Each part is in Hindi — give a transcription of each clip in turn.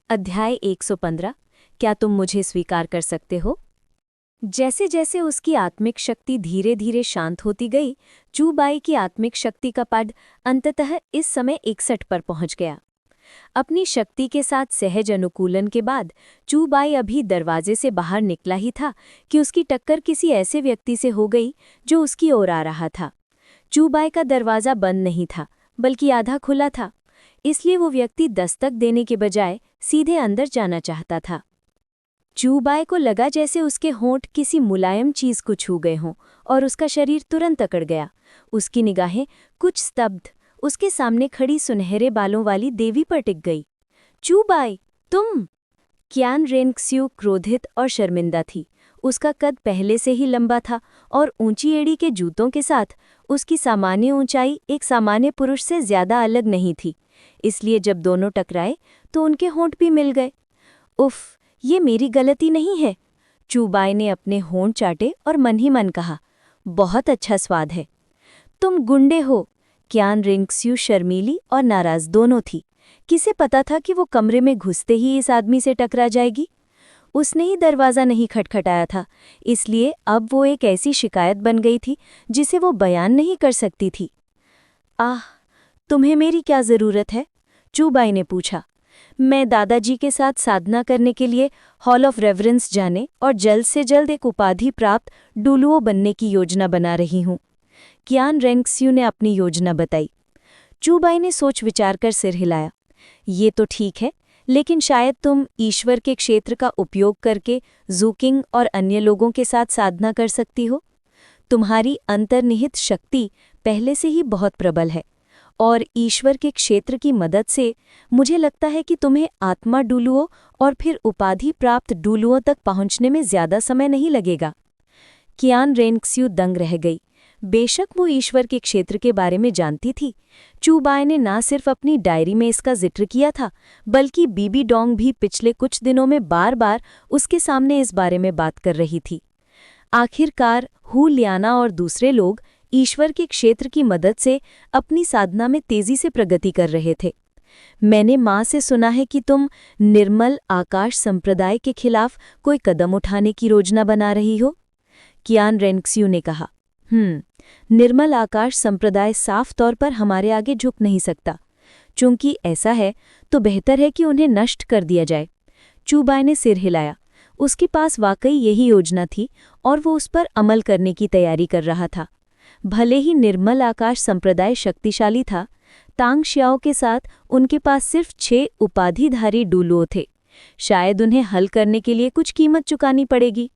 अध्याय 115। क्या तुम मुझे स्वीकार कर सकते हो? जैसे जैसे उसकी आत्मिक शक्ति धीरे धीरे शांत होती गई, चूबाई की आत्मिक शक्ति का पद अंततः इस समय 61 पर पहुंच गया। अपनी शक्ति के साथ सहज अनुकूलन के बाद चूबाई अभी दरवाजे से बाहर निकला ही था कि उसकी टक्कर किसी ऐसे व्यक्ति से हो गई जो उसकी ओर आ रहा था। चूबाई का दरवाज़ा बंद नहीं था, बल्कि आधा खुला था। इसलिए वो व्यक्ति दस्तक देने के बजाय सीधे अंदर जाना चाहता था। चूबाई को लगा जैसे उसके होंठ किसी मुलायम चीज को छू गए हों और उसका शरीर तुरंत अकड़ गया। उसकी निगाहें कुछ स्तब्ध उसके सामने खड़ी सुनहरे बालों वाली देवी पर टिक गई। चूबाई, तुम! क्यान रेंगस्यू क्रोधित और शर्मिंदा थी। उसका कद पहले से ही लंबा था और ऊंची एड़ी के जूतों के साथ उसकी सामान्य ऊंचाई एक सामान्य पुरुष से ज्यादा अलग नहीं थी। इसलिए जब दोनों टकराए तो उनके होंठ भी मिल गए। उफ, ये मेरी गलती नहीं है। चूबाई ने अपने होंठ चाटे और मन ही मन कहा, बहुत अच्छा स्वाद है। तुम गुंडे हो। क्यान रिंगस्यू शर्मीली और नाराज दोनों थी। किसे पता था कि वो कमरे में घुसते ही इस आदमी से टकरा जाएगी। उसने ही दरवाज़ा नहीं खटखटाया था, इसलिए अब वो एक ऐसी शिकायत बन गई थी जिसे वो बयान नहीं कर सकती थी। आह, तुम्हें मेरी क्या ज़रूरत है? चूबाई ने पूछा। मैं दादाजी के साथ साधना करने के लिए हॉल ऑफ रेवरेंस जाने और जल्द से जल्द एक उपाधि प्राप्त डुलुओ बनने की योजना बना रही हूँ। क्यान रेंगस्यू ने अपनी योजना बताई। चूबाई ने सोच विचार कर सिर हिलाया। ये तो ठीक है, लेकिन शायद तुम ईश्वर के क्षेत्र का उपयोग करके जूकिंग और अन्य लोगों के साथ साधना कर सकती हो। तुम्हारी अंतर्निहित शक्ति पहले से ही बहुत प्रबल है और ईश्वर के क्षेत्र की मदद से मुझे लगता है कि तुम्हें आत्मा डुलुओ और फिर उपाधि प्राप्त डुलुओ तक पहुंचने में ज्यादा समय नहीं लगेगा। क्यान रेंगस्यू दंग रह गई। बेशक वो ईश्वर के क्षेत्र के बारे में जानती थी। चूबाई ने ना सिर्फ अपनी डायरी में इसका जिक्र किया था, बल्कि बीबी डोंग भी पिछले कुछ दिनों में बार बार उसके सामने इस बारे में बात कर रही थी। आखिरकार हू लियाना और दूसरे लोग ईश्वर के क्षेत्र की मदद से अपनी साधना में तेजी से प्रगति कर रहे थे। मैंने माँ से सुना है कि तुम निर्मल आकाश संप्रदाय के खिलाफ कोई कदम उठाने की योजना बना रही हो। क्यान रेंगस्यू ने कहा, निर्मल आकाश संप्रदाय साफ तौर पर हमारे आगे झुक नहीं सकता। चूंकि ऐसा है तो बेहतर है कि उन्हें नष्ट कर दिया जाए। चूबाई ने सिर हिलाया। उसके पास वाकई यही योजना थी और वो उस पर अमल करने की तैयारी कर रहा था। भले ही निर्मल आकाश संप्रदाय शक्तिशाली था, तांग श्याओ के साथ उनके पास सिर्फ 6 उपाधिधारी डुलुओ थे। शायद उन्हें हल करने के लिए कुछ कीमत चुकानी पड़ेगी,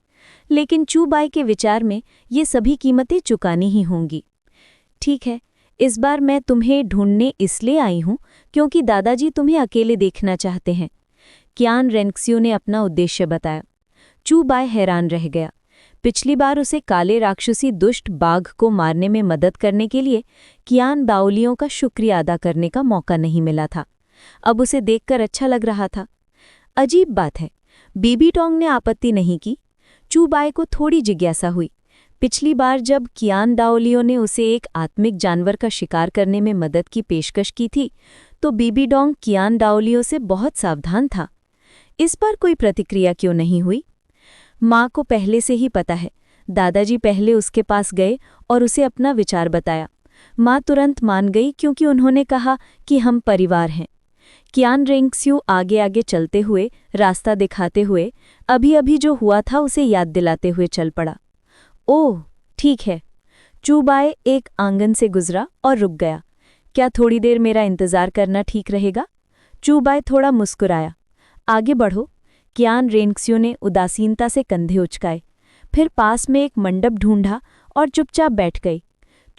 लेकिन चूबाई के विचार में ये सभी कीमतें चुकानी ही होंगी। ठीक है, इस बार मैं तुम्हें ढूंढने इसलिए आई हूँ क्योंकि दादाजी तुम्हें अकेले देखना चाहते हैं। क्यान रेंगस्यू ने अपना उद्देश्य बताया। चूबाई हैरान रह गया। पिछली बार उसे काले राक्षसी दुष्ट बाघ को मारने में मदद करने के लिए क्यान बाओलियों का शुक्रिया अदा करने का मौका नहीं मिला था। अब उसे देखकर अच्छा लग रहा था। अजीब बात है, बीबी टोंग ने आपत्ति नहीं की। चूबाई को थोड़ी जिज्ञासा हुई। पिछली बार जब क्यान दाओलियो ने उसे एक आत्मिक जानवर का शिकार करने में मदद की पेशकश की थी, तो बीबी डोंग क्यान दाओलियो से बहुत सावधान था। इस बार कोई प्रतिक्रिया क्यों नहीं हुई? माँ को पहले से ही पता है। दादाजी पहले उसके पास गए और उसे अपना विचार बताया। माँ तुरंत मान गई क्योंकि उन्होंने कहा कि हम परिवार हैं। क्यान रेंगस्यू आगे आगे चलते हुए, रास्ता दिखाते हुए, अभी अभी जो हुआ था उसे याद दिलाते हुए चल पड़ा। ओह, ठीक है। चूबाई एक आंगन से गुजरा और रुक गया। क्या थोड़ी देर मेरा इंतजार करना ठीक रहेगा? चूबाई थोड़ा मुस्कुराया। आगे बढ़ो। क्यान रेंगस्यू ने उदासीनता से कंधे उचकाए। फिर पास में एक मंडप ढूंढा और चुपचाप बैठ गई।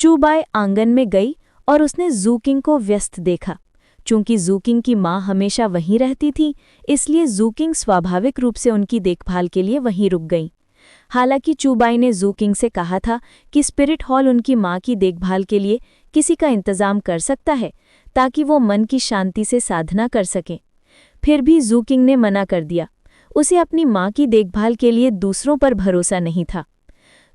चूबाई आंगन में गई और उसने जूकिंग को व्यस्त देखा। चूंकि जूकिंग की माँ हमेशा वहीं रहती थी, इसलिए जूकिंग स्वाभाविक रूप से उनकी देखभाल के लिए वहीं रुक गई। हालांकि चूबाई ने जूकिंग से कहा था कि स्पिरिट हॉल उनकी माँ की देखभाल के लिए किसी का इंतजाम कर सकता है ताकि वो मन की शांति से साधना कर सकें। फिर भी जूकिंग ने मना कर दिया। उसे अपनी माँ की देखभाल के लिए दूसरों पर भरोसा नहीं था।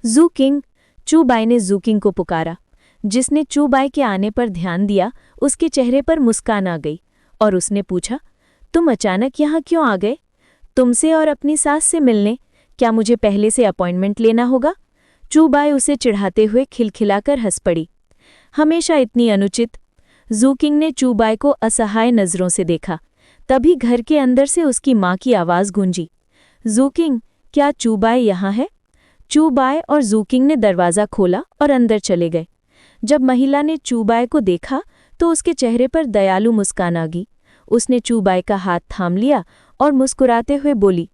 जूकिंग! चूबाई ने जूकिंग को पुकारा। जिसने चूबाई के आने पर ध्यान दिया, उसके चेहरे पर मुस्कान आ गई और उसने पूछा, तुम अचानक यहाँ क्यों आ गए? तुमसे और अपनी सास से मिलने? क्या मुझे पहले से अपॉइंटमेंट लेना होगा? चूबाई उसे चिढ़ाते हुए खिलखिलाकर हंस पड़ी। हमेशा इतनी अनुचित। जूकिंग ने चूबाई को असहाय नजरों से देखा। तभी घर के अंदर से उसकी माँ की आवाज़ गूंजी, जूकिंग, क्या चूबाई यहाँ है? चूबाई और जूकिंग ने दरवाज़ा खोला और अंदर चले गए। जब महिला ने चूबाई को देखा तो उसके चेहरे पर दयालु मुस्कान आ गई। उसने चूबाई का हाथ थाम लिया और मुस्कुराते हुए बोली,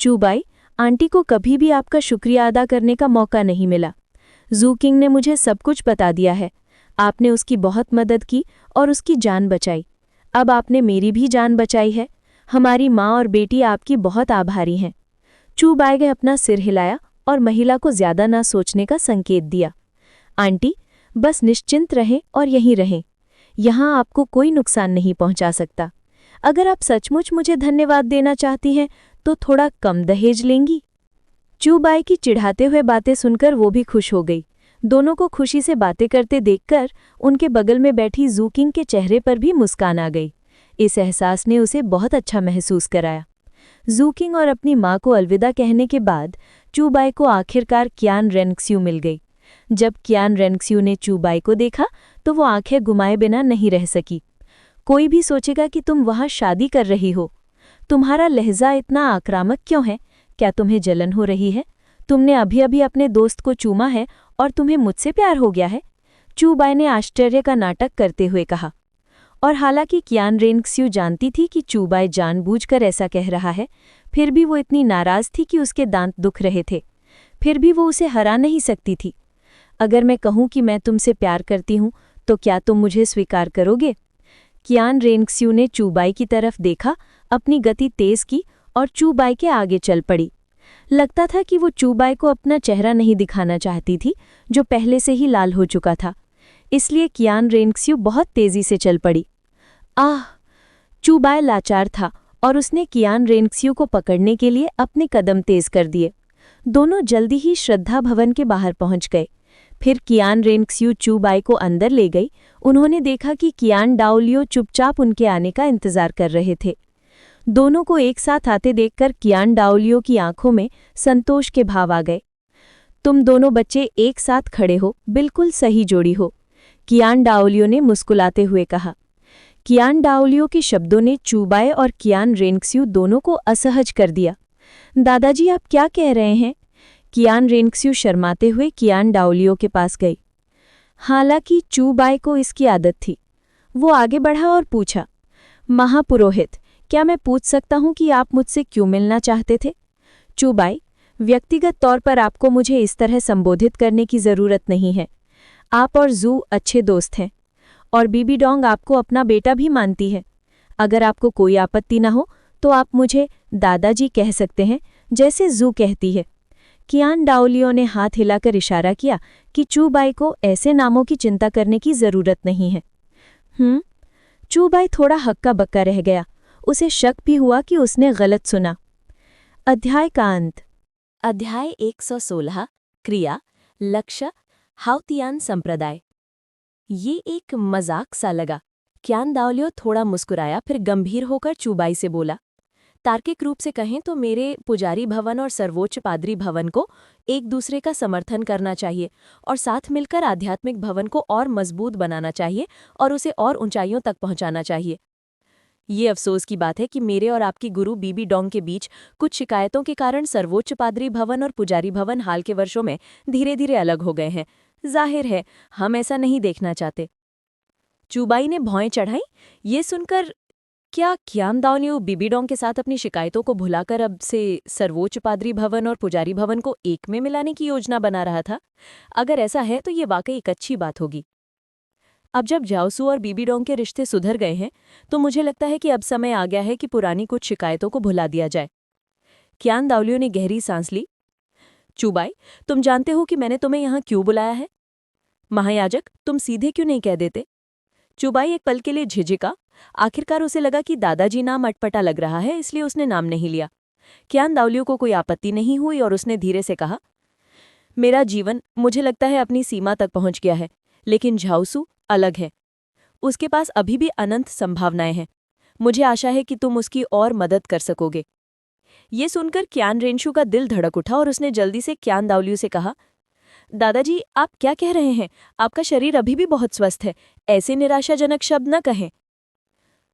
चूबाई, आंटी को कभी भी आपका शुक्रिया अदा करने का मौका नहीं मिला। जूकिंग ने मुझे सब कुछ बता दिया है। आपने उसकी बहुत मदद की और उसकी जान बचाई। अब आपने मेरी भी जान बचाई है। हमारी माँ और बेटी आपकी बहुत आभारी हैं। चूबाई ने अपना सिर हिलाया और महिला को ज्यादा ना सोचने का संकेत दिया। आंटी, बस निश्चिंत रहें और यहीं रहें। यहाँ आपको कोई नुकसान नहीं पहुँचा सकता। अगर आप सचमुच मुझे धन्यवाद देना चाहती हैं तो थोड़ा कम दहेज लेंगी? चूबाई की चिढ़ाते हुए बातें सुनकर वो भी खुश हो गई। दोनों को खुशी से बातें करते देखकर उनके बगल में बैठी जूकिंग के चेहरे पर भी मुस्कान आ गई। इस एहसास ने उसे बहुत अच्छा महसूस कराया। जूकिंग और अपनी माँ को अलविदा कहने के बाद चूबाई को आखिरकार क्यान रेंक्स्यू मिल गई। जब क्यान रेंक्स्यू ने चूबाई को देखा तो वो आंखें घुमाए बिना नहीं रह सकी। कोई भी सोचेगा कि तुम वहाँ शादी कर रही हो। तुम्हारा लहजा इतना आक्रामक क्यों है? क्या तुम्हें जलन हो रही है? तुमने अभी अभी अपने दोस्त को चूमा है और तुम्हें मुझसे प्यार हो गया है? चूबाई ने आश्चर्य का नाटक करते हुए कहा। और हालांकि क्यान रेंक्स्यू जानती थी कि चूबाई जानबूझकर ऐसा कह रहा है, फिर भी वो इतनी नाराज थी कि उसके दांत दुख रहे थे। फिर भी वो उसे हरा नहीं सकती थी। अगर मैं कहूँ कि मैं तुमसे प्यार करती हूँ तो क्या तुम मुझे स्वीकार करोगे? क्यान रेंक्स्यू ने चूबाई की तरफ देखा, अपनी गति तेज की और चूबाई के आगे चल पड़ी। लगता था कि वो चूबाई को अपना चेहरा नहीं दिखाना चाहती थी, जो पहले से ही लाल हो चुका था। इसलिए क्यान रेंक्स्यू बहुत तेजी से चल पड़ी। आह! चूबाई लाचार था और उसने क्यान रेंक्स्यू को पकड़ने के लिए अपने कदम तेज कर दिए। दोनों जल्दी ही श्रद्धा भवन के बाहर पहुंच गए। फिर क्यान रेंक्स्यू चूबाई को अंदर ले गई। उन्होंने देखा कि क्यान डाओलियो चुपचाप उनके आने का इंतजार कर रहे थे। दोनों को एक साथ आते देखकर क्यान डाओलियो की आंखों में संतोष के भाव आ गए। तुम दोनों बच्चे एक साथ खड़े हो, बिल्कुल सही जोड़ी हो, क्यान डाओलियो ने मुस्कुराते हुए कहा। क्यान डाओलियो के शब्दों ने चूबाई और क्यान रेंक्स्यू दोनों को असहज कर दिया। दादाजी, आप क्या कह रहे हैं? क्यान रेंक्स्यू शर्माते हुए क्यान डाओलियो के पास गई। हालांकि चूबाई को इसकी आदत थी। वो आगे बढ़ा और पूछा, महापुरोहित, क्या मैं पूछ सकता हूं कि आप मुझसे क्यों मिलना चाहते थे? चूबाई, व्यक्तिगत तौर पर आपको मुझे इस तरह संबोधित करने की ज़रूरत नहीं है। आप और जू अच्छे दोस्त हैं और बीबी डोंग आपको अपना बेटा भी मानती है। अगर आपको कोई आपत्ति न हो तो आप मुझे दादाजी कह सकते हैं, जैसे जू कहती है। क्यान डाओलियो ने हाथ हिलाकर इशारा किया कि चूबाई को ऐसे नामों की चिंता करने की ज़रूरत नहीं है। चूबाई थोड़ा हक्का बक्का रह गया। उसे शक भी हुआ कि उसने गलत सुना। अध्याय का अंत। अध्याय 116। क्रिया, लक्ष्य, हाउतियान संप्रदाय। ये एक मजाक सा लगा। क्यान डाओलियो थोड़ा मुस्कुराया, फिर गंभीर होकर चूबाई से बोला, तार्किक रूप से कहें तो मेरे पुजारी भवन और सर्वोच्च पादरी भवन को एक दूसरे का समर्थन करना चाहिए और साथ मिलकर आध्यात्मिक भवन को और मजबूत बनाना चाहिए और उसे और ऊंचाइयों तक पहुंचाना चाहिए। ये अफसोस की बात है कि मेरे और आपकी गुरु बीबी डोंग के बीच कुछ शिकायतों के कारण सर्वोच्च पादरी भवन और पुजारी भवन हाल के वर्षों में धीरे धीरे अलग हो गए हैं। जाहिर है हम ऐसा नहीं देखना चाहते। चूबाई ने भौएं चढ़ाई। ये सुनकर, क्या क्यान डाओलियो बीबी डोंग के साथ अपनी शिकायतों को भुलाकर अब से सर्वोच्च पादरी भवन और पुजारी भवन को एक में मिलाने की योजना बना रहा था? अगर ऐसा है तो ये वाकई एक अच्छी बात होगी। अब जब जाओसू और बीबी डोंग के रिश्ते सुधर गए हैं तो मुझे लगता है कि अब समय आ गया है कि पुरानी कुछ शिकायतों को भुला दिया जाए। क्यान डाओलियो ने गहरी सांस ली। चूबाई, तुम जानते हो कि मैंने तुम्हें यहाँ क्यों बुलाया है? महायाजक, तुम सीधे क्यों नहीं कह देते? चूबाई एक पल के लिए झिझका। आखिरकार उसे लगा कि दादाजी नाम अटपटा लग रहा है, इसलिए उसने नाम नहीं लिया। क्यान डाओलियो को कोई आपत्ति नहीं हुई और उसने धीरे से कहा, मेरा जीवन मुझे लगता है अपनी सीमा तक पहुंच गया है, लेकिन झाओसू अलग है। उसके पास अभी भी अनंत संभावनाएं हैं। मुझे आशा है कि तुम उसकी और मदद कर सकोगे। ये सुनकर क्यान रेंशु का दिल धड़क उठा और उसने जल्दी से क्यान दाओलियू से कहा, दादाजी आप क्या कह रहे हैं? आपका शरीर अभी भी बहुत स्वस्थ है, ऐसे निराशाजनक शब्द न कहें।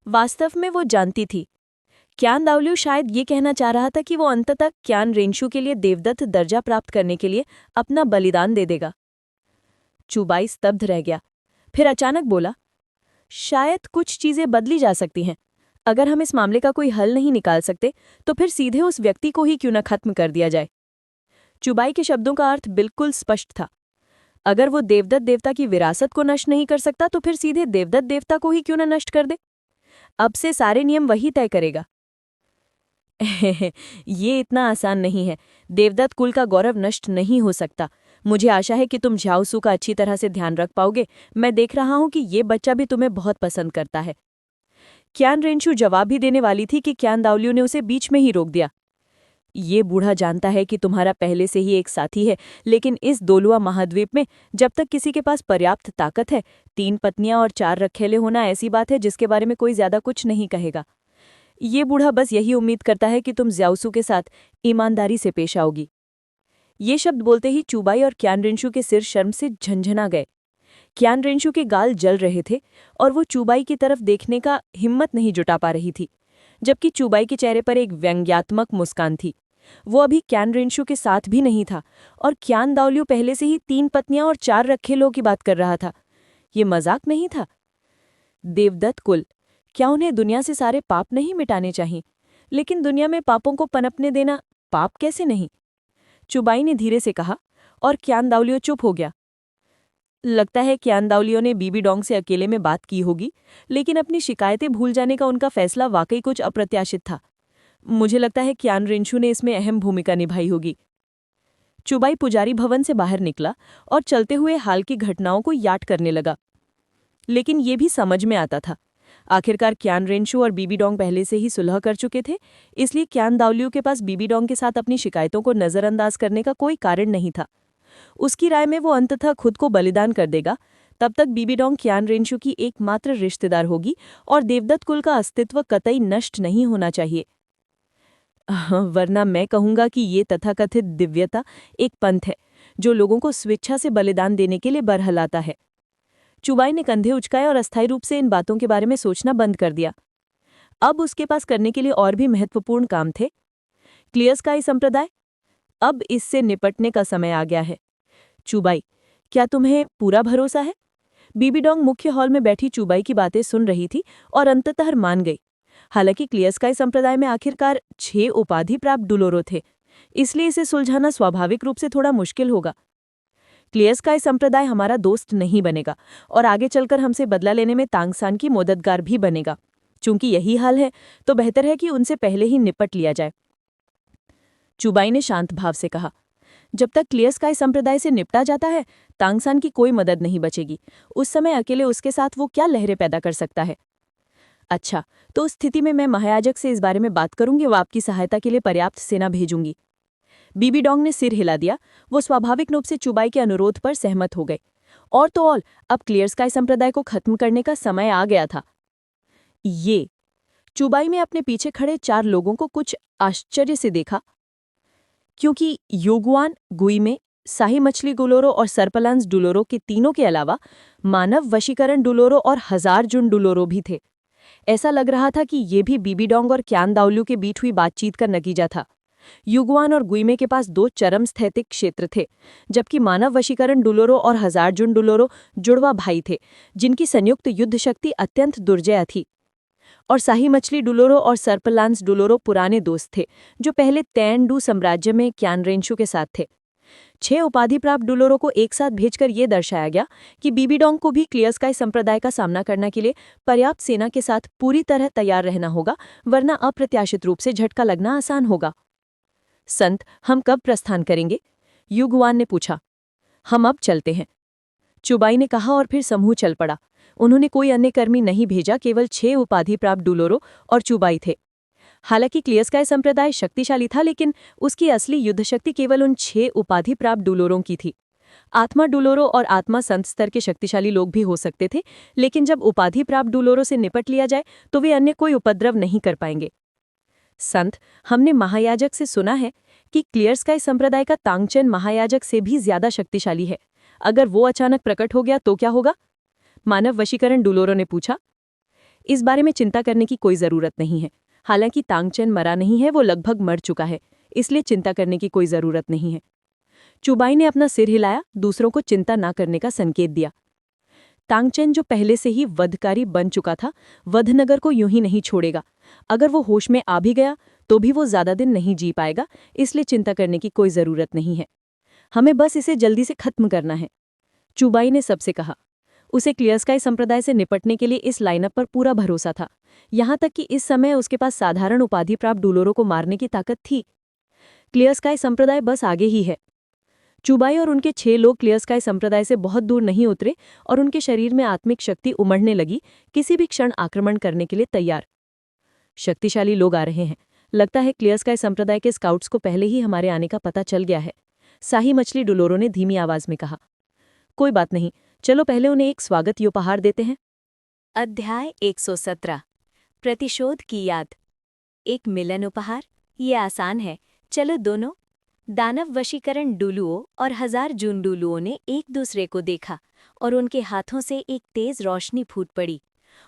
वास्तव में वो जानती थी, क्यान दाओलियू शायद ये कहना चाह रहा था कि वो अंततः क्यान रेंशु के लिए देवदत्त दर्जा प्राप्त करने के लिए अपना बलिदान दे देगा। चुबाई स्तब्ध रह गया, फिर अचानक बोला, शायद कुछ चीजें बदली जा सकती हैं। अगर हम इस मामले का कोई हल नहीं निकाल सकते तो फिर सीधे उस व्यक्ति को ही क्यों न खत्म कर दिया जाए। चुबाई के शब्दों का अर्थ बिल्कुल स्पष्ट था। अगर वो देवदत्त देवता की विरासत को नष्ट नहीं कर सकता तो फिर सीधे देवदत्त देवता को ही क्यों न नष्ट कर दे। अब से सारे नियम वही तय करेगा। ये इतना आसान नहीं है। देवदत्त कुल का गौरव नष्ट नहीं हो सकता। मुझे आशा है कि तुम झाओसू का अच्छी तरह से ध्यान रख पाओगे। मैं देख रहा हूं कि ये बच्चा भी तुम्हें बहुत पसंद करता है। क्यान रेंशु जवाब भी देने वाली थी कि क्यान दाओलियू ने उसे बीच में ही रोक दिया। ये बूढ़ा जानता है कि तुम्हारा पहले से ही एक साथी है, लेकिन इस दोलुआ महाद्वीप में जब तक किसी के पास पर्याप्त ताकत है, 3 पत्नियां और 4 रखेले होना ऐसी बात है जिसके बारे में कोई ज्यादा कुछ नहीं कहेगा। ये बूढ़ा बस यही उम्मीद करता है कि तुम ज़्याओसू के साथ ईमानदारी से पेश आओगी। ये शब्द बोलते ही चुबाई और क्यान रेंशु के सिर शर्म से झंझना गए। क्यान रेंशु के गाल जल रहे थे और वो चुबाई की तरफ देखने का हिम्मत नहीं जुटा पा रही थी, जबकि चुबाई के चेहरे पर एक व्यंग्यात्मक मुस्कान थी। वो अभी क्यान रेंशु के साथ भी नहीं था और क्यान दाओलियू पहले से ही 3 पत्नियां और 4 रखेलों की बात कर रहा था। ये मजाक नहीं था। देवदत्त कुल, क्या उन्हें दुनिया से सारे पाप नहीं मिटाने चाहिए? लेकिन दुनिया में पापों को पनपने देना पाप कैसे नहीं? चुबाई ने धीरे से कहा और क्यान दाओलियो चुप हो गया। लगता है क्यान दाओलियो ने बीबी डोंग से अकेले में बात की होगी, लेकिन अपनी शिकायतें भूल जाने का उनका फैसला वाकई कुछ अप्रत्याशित था। मुझे लगता है क्यान रेंशु ने इसमें अहम भूमिका निभाई होगी। चुबाई पुजारी भवन से बाहर निकला और चलते हुए हाल की घटनाओं को याद करने लगा। लेकिन ये भी समझ में आता था, आखिरकार क्यान रेंशु और बीबी डोंग पहले से ही सुलह कर चुके थे, इसलिए क्यान दाओलियू के पास बीबी डोंग के साथ अपनी शिकायतों को नजरअंदाज करने का कोई कारण नहीं था। उसकी राय में वो अंततः खुद को बलिदान कर देगा। तब तक बीबी डोंग क्यान रेंशु की एकमात्र रिश्तेदार होगी और देवदत्त कुल का अस्तित्व कतई नष्ट नहीं होना चाहिए। वरना मैं कहूंगा कि ये तथाकथित दिव्यता एक पंथ है जो लोगों को स्वेच्छा से बलिदान देने के लिए बरहलाता है। चुबाई ने कंधे उचकाए और अस्थायी रूप से इन बातों के बारे में सोचना बंद कर दिया। अब उसके पास करने के लिए और भी महत्वपूर्ण काम थे। क्लियर स्काई संप्रदाय, अब इससे निपटने का समय आ गया है। चुबाई, क्या तुम्हें पूरा भरोसा है? बीबी डोंग मुख्य हॉल में बैठी चुबाई की बातें सुन रही थी और अंततः मान गई। हालांकि क्लियर स्काई संप्रदाय में आखिरकार 6 उपाधि प्राप्त डुलोरो थे, इसलिए इसे सुलझाना स्वाभाविक रूप से थोड़ा मुश्किल होगा। क्लियर स्काई संप्रदाय हमारा दोस्त नहीं बनेगा और आगे चलकर हमसे बदला लेने में तांगसान की मददगार भी बनेगा। चूंकि यही हाल है तो बेहतर है कि उनसे पहले ही निपट लिया जाए। चुबाई ने शांत भाव से कहा, जब तक क्लियर स्काई संप्रदाय से निपटा जाता है तांगसान की कोई मदद नहीं बचेगी। उस समय अकेले उसके साथ वो क्या लहरें पैदा कर सकता है। अच्छा, तो उस स्थिति में मैं महायाजक से इस बारे में बात करूंगी, वो आपकी सहायता के लिए पर्याप्त सेना भेजूंगी। बीबी डोंग ने सिर हिला दिया। वो स्वाभाविक रूप से चुबाई के अनुरोध पर सहमत हो गए। और तो और, अब क्लियर स्काई संप्रदाय को खत्म करने का समय आ गया था। ये चुबाई में अपने पीछे खड़े 4 लोगों को कुछ आश्चर्य से देखा, क्योंकि योगुआन, गुइमे, शाही मछली डुलोरो और सरपलांस डुलोरो के तीनों के अलावा मानव वशीकरण डुलोरो और 1000 जुन डुलोरो भी थे। ऐसा लग रहा था कि ये भी बीबी डोंग और क्यान दाओलियू के बीच हुई बातचीत का नतीजा था। युगवान और गुइमे के पास 2 चरम स्थैतिक क्षेत्र थे, जबकि मानव वशीकरण डुलोरो और 1000 जुन डुलोरो जुड़वा भाई थे, जिनकी संयुक्त युद्ध शक्ति अत्यंत दुर्जय थी। और शाही मछली डुलोरो और सरपलांस डुलोरो पुराने दोस्त थे, जो पहले तैंडू साम्राज्य में क्यान रेंशु के साथ थे। 6 उपाधि प्राप्त डुलोरो को एक साथ भेजकर यह दर्शाया गया कि बीबी डोंग को भी क्लियर स्काई संप्रदाय का सामना करने के लिए पर्याप्त सेना के साथ पूरी तरह तैयार रहना होगा, वरना अप्रत्याशित रूप से झटका लगना आसान होगा। संत, हम कब प्रस्थान करेंगे? युगवान ने पूछा। हम अब चलते हैं, चुबाई ने कहा और फिर समूह चल पड़ा। उन्होंने कोई अन्य कर्मी नहीं भेजा, केवल 6 उपाधि प्राप्त डुलोरो और चुबाई थे। हालांकि क्लियर स्काई संप्रदाय शक्तिशाली था, लेकिन उसकी असली युद्ध शक्ति केवल उन 6 उपाधि प्राप्त डुलोरों की थी। आत्मा डुलोरो और आत्मा संत स्तर के शक्तिशाली लोग भी हो सकते थे, लेकिन जब उपाधि प्राप्त डुलोरो से निपट लिया जाए तो वे अन्य कोई उपद्रव नहीं कर पाएंगे। संत, हमने महायाजक से सुना है कि क्लियर स्काई संप्रदाय का तांगचेन महायाजक से भी ज्यादा शक्तिशाली है। अगर वो अचानक प्रकट हो गया तो क्या होगा? मानव वशीकरण डुलोरो ने पूछा। इस बारे में चिंता करने की कोई जरूरत नहीं है। हालांकि तांगचेन मरा नहीं है, वो लगभग मर चुका है, इसलिए चिंता करने की कोई जरूरत नहीं है। चुबाई ने अपना सिर हिलाया, दूसरों को चिंता ना करने का संकेत दिया। तांगचेन जो पहले से ही वधकारी बन चुका था, वधनगर को यूं ही नहीं छोड़ेगा। अगर वो होश में आ भी गया तो भी वो ज्यादा दिन नहीं जी पाएगा, इसलिए चिंता करने की कोई जरूरत नहीं है। हमें बस इसे जल्दी से खत्म करना है, चुबाई ने सबसे कहा। उसे क्लियर स्काई संप्रदाय से निपटने के लिए इस लाइनअप पर पूरा भरोसा था, यहां तक कि इस समय उसके पास साधारण उपाधि प्राप्त डुलोरो को मारने की ताकत थी। क्लियर स्काई संप्रदाय बस आगे ही है। चुबाई और उनके 6 लोग क्लियर स्काई संप्रदाय से बहुत दूर नहीं उतरे और उनके शरीर में आत्मिक शक्ति उमड़ने लगी, किसी भी क्षण आक्रमण करने के लिए तैयार। शक्तिशाली लोग आ रहे हैं। लगता है क्लियर स्काई संप्रदाय के स्काउट्स को पहले ही हमारे आने का पता चल गया है, शाही मछली डुलोरो ने धीमी आवाज में कहा। कोई बात नहीं, चलो पहले उन्हें एक स्वागत उपहार देते हैं। अध्याय 117 प्रतिशोध की याद। एक मिलन उपहार? ये आसान है, चलो दोनों। दानव वशीकरण डुलुओ और 1000 जून डुलुओं ने एक दूसरे को देखा और उनके हाथों से एक तेज रोशनी फूट पड़ी।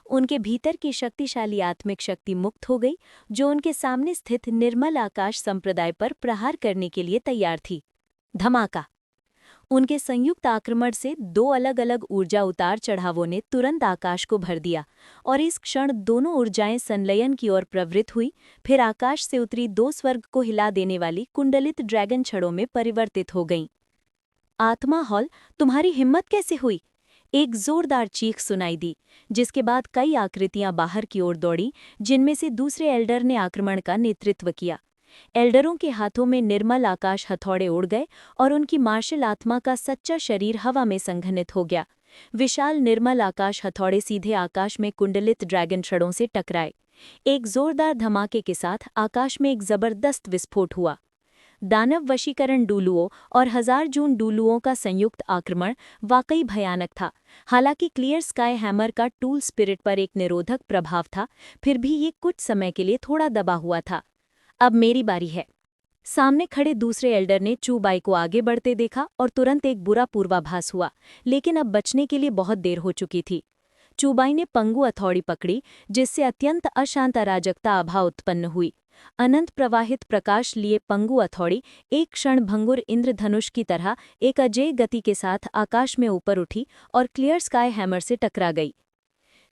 उनके भीतर की शक्तिशाली आत्मिक शक्ति मुक्त हो गई, जो उनके सामने स्थित निर्मल आकाश संप्रदाय पर प्रहार करने के लिए तैयार थी। धमाका! उनके संयुक्त आक्रमण से 2 अलग अलग ऊर्जा उतार चढ़ावों ने तुरंत आकाश को भर दिया और इस क्षण दोनों ऊर्जाएं संलयन की ओर प्रवृत्त हुई, फिर आकाश से उतरी 2 स्वर्ग को हिला देने वाली कुंडलित ड्रैगन छड़ों में परिवर्तित हो गईं। आत्मा हॉल, तुम्हारी हिम्मत कैसे हुई? एक जोरदार चीख सुनाई दी, जिसके बाद कई आकृतियां बाहर की ओर दौड़ी, जिनमें से दूसरे एल्डर ने आक्रमण का नेतृत्व किया। एल्डरों के हाथों में निर्मल आकाश हथौड़े उड़ गए और उनकी मार्शल आत्मा का सच्चा शरीर हवा में संघनित हो गया। विशाल निर्मल आकाश हथौड़े सीधे आकाश में कुंडलित ड्रैगन छड़ों से टकराए। एक जोरदार धमाके के साथ आकाश में एक जबरदस्त विस्फोट हुआ। दानव वशीकरण डुलुओं और 1000 जून डुलुओं का संयुक्त आक्रमण वाकई भयानक था। हालांकि क्लियर स्काई हैमर का टूल स्पिरिट पर एक निरोधक प्रभाव था, फिर भी ये कुछ समय के लिए थोड़ा दबा हुआ था। अब मेरी बारी है। सामने खड़े दूसरे एल्डर ने चूबाई को आगे बढ़ते देखा और तुरंत एक बुरा पूर्वाभास हुआ, लेकिन अब बचने के लिए बहुत देर हो चुकी थी। चूबाई ने पंगु हथौड़ी पकड़ी, जिससे अत्यंत अशांत अराजकता आभा उत्पन्न हुई। अनंत प्रवाहित प्रकाश लिए पंगु हथौड़ी एक क्षण भंगुर इंद्रधनुष की तरह एक अजेय गति के साथ आकाश में ऊपर उठी और क्लियर स्काई हैमर से टकरा गई।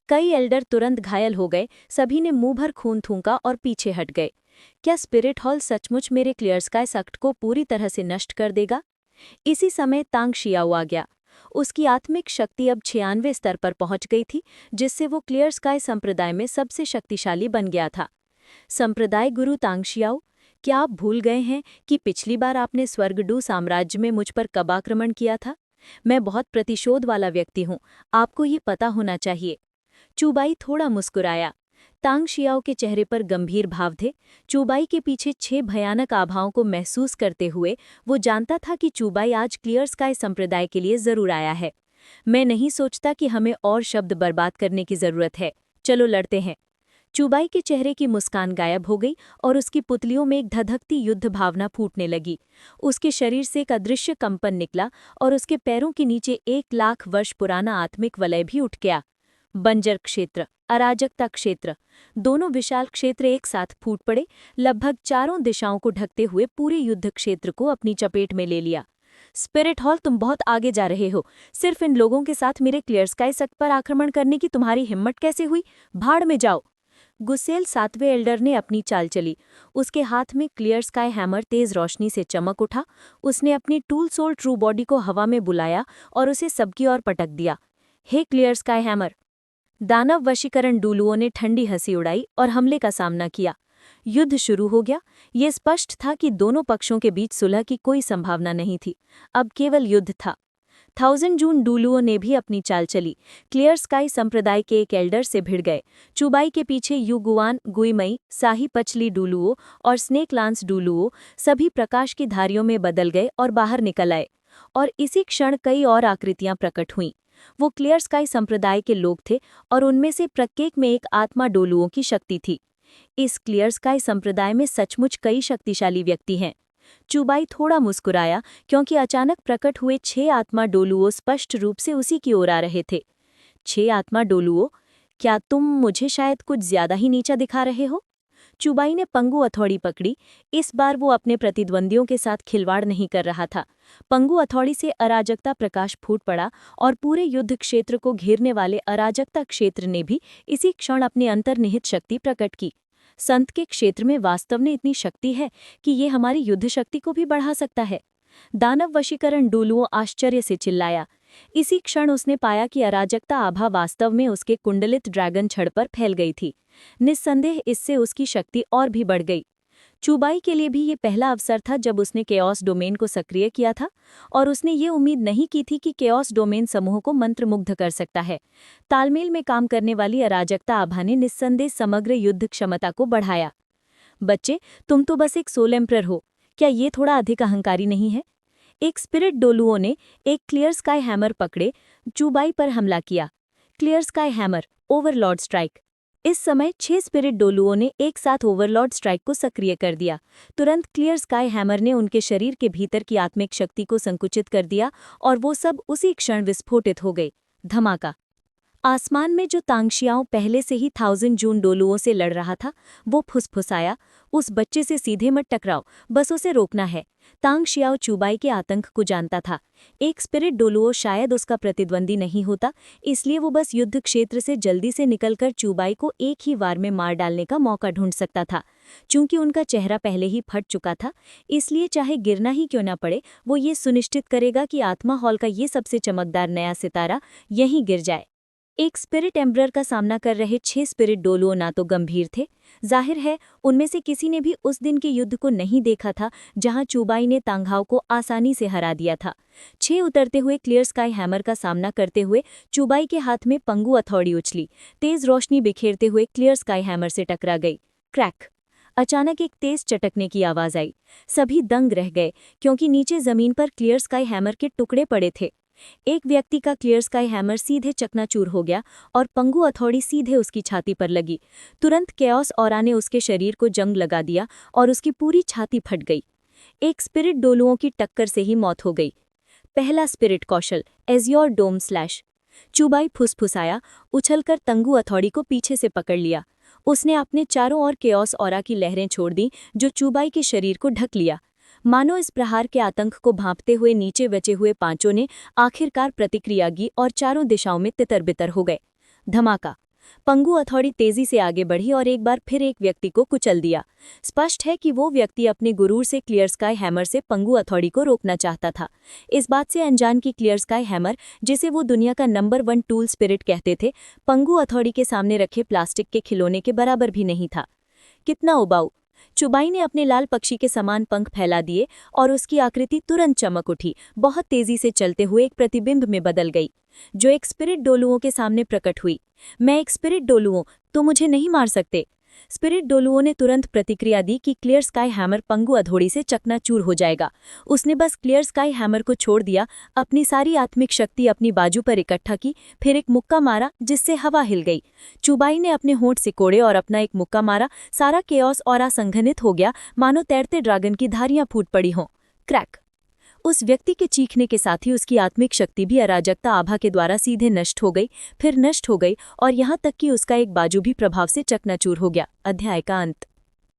कई एल्डर तुरंत घायल हो गए, सभी ने मुंह भर खून थूका और पीछे हट गए। क्या स्पिरिट हॉल सचमुच मेरे क्लियर स्काई सख्त को पूरी तरह से नष्ट कर देगा? इसी समय तांग शियाओ आ गया। उसकी आत्मिक शक्ति अब 96 स्तर पर पहुंच गई थी, जिससे वो क्लियर स्काई संप्रदाय में सबसे शक्तिशाली बन गया था। संप्रदाय गुरु तांग शियाओ, क्या आप भूल गए हैं कि पिछली बार आपने स्वर्गडू साम्राज्य में मुझ पर कब आक्रमण किया था? मैं बहुत प्रतिशोध वाला व्यक्ति हूँ, आपको ये पता होना चाहिए। चूबाई थोड़ा मुस्कुराया। तांग शियाओ के चेहरे पर गंभीर भाव थे। चूबाई के पीछे 6 भयानक आभाओं को महसूस करते हुए वो जानता था कि चूबाई आज क्लियर स्काई संप्रदाय के लिए जरूर आया है। मैं नहीं सोचता कि हमें और शब्द बर्बाद करने की जरूरत है, चलो लड़ते हैं। चूबाई के चेहरे की मुस्कान गायब हो गई और उसकी पुतलियों में एक धधकती युद्ध भावना फूटने लगी। उसके शरीर से एक अदृश्य कंपन निकला और उसके पैरों के नीचे 1 लाख वर्ष पुराना आत्मिक वलय भी उठ गया। बंजर क्षेत्र, अराजकता क्षेत्र, दोनों विशाल क्षेत्र एक साथ फूट पड़े, लगभग चारों दिशाओं को ढकते हुए पूरे युद्ध क्षेत्र को अपनी चपेट में ले लिया। स्पिरिट हॉल, तुम बहुत आगे जा रहे हो। सिर्फ इन लोगों के साथ मेरे क्लियर स्काई सख्त पर आक्रमण करने की तुम्हारी हिम्मत कैसे हुई? भाड़ में जाओ। गुस्सेल 7वें एल्डर ने अपनी चाल चली। उसके हाथ में क्लियर स्काई हैमर तेज रोशनी से चमक उठा। उसने अपनी टूल सोल ट्रू बॉडी को हवा में बुलाया और उसे सबकी ओर पटक दिया। हे क्लियर स्काई हैमर! दानव वशीकरण डुलुओं ने ठंडी हंसी उड़ाई और हमले का सामना किया। युद्ध शुरू हो गया। ये स्पष्ट था कि दोनों पक्षों के बीच सुलह की कोई संभावना नहीं थी, अब केवल युद्ध था। 1000 जून डुलुओं ने भी अपनी चाल चली। क्लियर स्काई संप्रदाय के एक एल्डर से भिड़ गए। चुबाई के पीछे युगुआन, गुइमई, साही पचली डुलुओ और स्नेक लांस डुलुओ सभी प्रकाश की धारियों में बदल गए और बाहर निकल आए। और इसी क्षण कई और आकृतियां प्रकट हुईं। वो क्लियर स्काई संप्रदाय के लोग थे और उनमें से प्रत्येक में एक आत्मा डोलुओं की शक्ति थी। इस क्लियर स्काई संप्रदाय में सचमुच कई शक्तिशाली व्यक्ति हैं। चूबाई थोड़ा मुस्कुराया क्योंकि अचानक प्रकट हुए 6 आत्मा डोलुओं स्पष्ट रूप से उसी की ओर आ रहे थे। 6 आत्मा डोलुओं, क्या तुम मुझे शायद कुछ ज्यादा ही नीचा दिखा रहे हो? चूबाई ने पंगु हथौड़ी पकड़ी। इस बार वो अपने प्रतिद्वंदियों के साथ खिलवाड़ नहीं कर रहा था। पंगु हथौड़ी से अराजकता प्रकाश फूट पड़ा और पूरे युद्ध क्षेत्र को घेरने वाले अराजकता क्षेत्र ने भी इसी क्षण अपनी अंतर्निहित शक्ति प्रकट की। संत के क्षेत्र में वास्तव में इतनी शक्ति है कि ये हमारी युद्ध शक्ति को भी बढ़ा सकता है। दानव वशीकरण डोलुओं आश्चर्य से चिल्लाया। इसी क्षण उसने पाया कि अराजकता आभा वास्तव में उसके कुंडलित ड्रैगन छड़ पर फैल गई थी। निस्संदेह इससे उसकी शक्ति और भी बढ़ गई। चूबाई के लिए भी ये पहला अवसर था जब उसने केओस डोमेन को सक्रिय किया था और उसने ये उम्मीद नहीं की थी कि केओस डोमेन समूह को मंत्रमुग्ध कर सकता है। तालमेल में काम करने वाली अराजकता आभा ने निस्संदेह समग्र युद्ध क्षमता को बढ़ाया। बच्चे, तुम तो बस एक सोल एम्परर हो, क्या ये थोड़ा अधिक अहंकारी नहीं है? एक स्पिरिट डोलुओं ने एक क्लियर स्काई हैमर पकड़े चूबाई पर हमला किया। Clear sky hammer, Overlord strike. इस समय 6 स्पिरिट डोलुओं ने एक साथ ओवरलॉर्ड स्ट्राइक को सक्रिय कर दिया। तुरंत क्लियर स्काई हैमर ने उनके शरीर के भीतर की आत्मिक शक्ति को संकुचित कर दिया और वो सब उसी क्षण विस्फोटित हो गए। धमाका। आसमान में जो तांगशियाओं पहले से ही 1000 जून डोलुओं से लड़ रहा था, वो फुसफुसाया, उस बच्चे से सीधे मत टकराओ, बस उसे रोकना है। तांगशियाओ चूबाई के आतंक को जानता था। एक स्पिरिट डोलुओ शायद उसका प्रतिद्वंदी नहीं होता, इसलिए वो बस युद्ध क्षेत्र से जल्दी से निकलकर चूबाई को एक ही वार में मार डालने का मौका ढूंढ सकता था। चूंकि उनका चेहरा पहले ही फट चुका था, इसलिए चाहे गिरना ही क्यों न पड़े, वो ये सुनिश्चित करेगा कि आत्मा हॉल का ये सबसे चमकदार नया सितारा यहीं गिर जाए। एक स्पिरिट एम्बरर का सामना कर रहे 6 स्पिरिट डोलुओं ना तो गंभीर थे, जाहिर है उनमें से किसी ने भी उस दिन के युद्ध को नहीं देखा था जहां चूबाई ने तांघाओ को आसानी से हरा दिया था। 6 उतरते हुए क्लियर स्काई हैमर का सामना करते हुए चूबाई के हाथ में पंगु हथौड़ी उछली, तेज रोशनी बिखेरते हुए क्लियर स्काई हैमर से टकरा गई। क्रैक। अचानक एक तेज चटकने की आवाज आई। सभी दंग रह गए क्योंकि नीचे जमीन पर क्लियर स्काई हैमर के टुकड़े पड़े थे। एक व्यक्ति का क्लियर स्काई हैमर सीधे चकनाचूर हो गया और पंगु हथौड़ी सीधे उसकी छाती पर लगी। तुरंत केओस ऑरा ने उसके शरीर को जंग लगा दिया और उसकी पूरी छाती फट गई। एक स्पिरिट डोलुओं की टक्कर से ही मौत हो गई। पहला स्पिरिट कौशल, एज़्योर डोम स्लैश। चूबाई फुसफुसाया, उछलकर तंगु हथौड़ी को पीछे से पकड़ लिया। उसने अपने चारों ओर केओस ऑरा की लहरें छोड़ दी जो चूबाई के शरीर को ढक लिया। मानो इस प्रहार के आतंक को भांपते हुए नीचे बचे हुए पांचों ने आखिरकार प्रतिक्रिया की और चारों दिशाओं में तितर-बितर हो गए। धमाका। पंगु हथौड़ी तेजी से आगे बढ़ी और एक बार फिर एक व्यक्ति को कुचल दिया। स्पष्ट है कि वो व्यक्ति अपने गुरूर से क्लियर स्काई हैमर से पंगु हथौड़ी को रोकना चाहता था। इस बात से अनजान कि क्लियर स्काई हैमर, जिसे वो दुनिया का नंबर 1 टूल स्पिरिट कहते थे, पंगु हथौड़ी के सामने रखे प्लास्टिक के खिलौने के बराबर भी नहीं था। कितना उबाऊ। चूबाई ने अपने लाल पक्षी के समान पंख फैला दिए और उसकी आकृति तुरंत चमक उठी, बहुत तेजी से चलते हुए एक प्रतिबिंब में बदल गई, जो एक स्पिरिट डोलुओं के सामने प्रकट हुई। मैं एक स्पिरिट डोलुओं, तो मुझे नहीं मार सकते। स्पिरिट डोलुओं ने तुरंत प्रतिक्रिया दी कि क्लियर स्काई हैमर पंगु हथौड़ी से चकनाचूर हो जाएगा। उसने बस क्लियर स्काई हैमर को छोड़ दिया, अपनी सारी आत्मिक शक्ति अपनी बाजू पर इकट्ठा की, फिर एक मुक्का मारा जिससे हवा हिल गई। चूबाई ने अपने होंठ सिकोड़े और अपना एक मुक्का मारा। सारा केओस ऑरा संघनित हो गया, मानो तैरते ड्रैगन की धारियां फूट पड़ी हों। क्रैक। उस व्यक्ति के चीखने के साथ ही उसकी आत्मिक शक्ति भी अराजकता आभा के द्वारा सीधे नष्ट हो गई, फिर नष्ट हो गई और यहाँ तक कि उसका एक बाजू भी प्रभाव से चकनाचूर हो गया। अध्याय का अंत।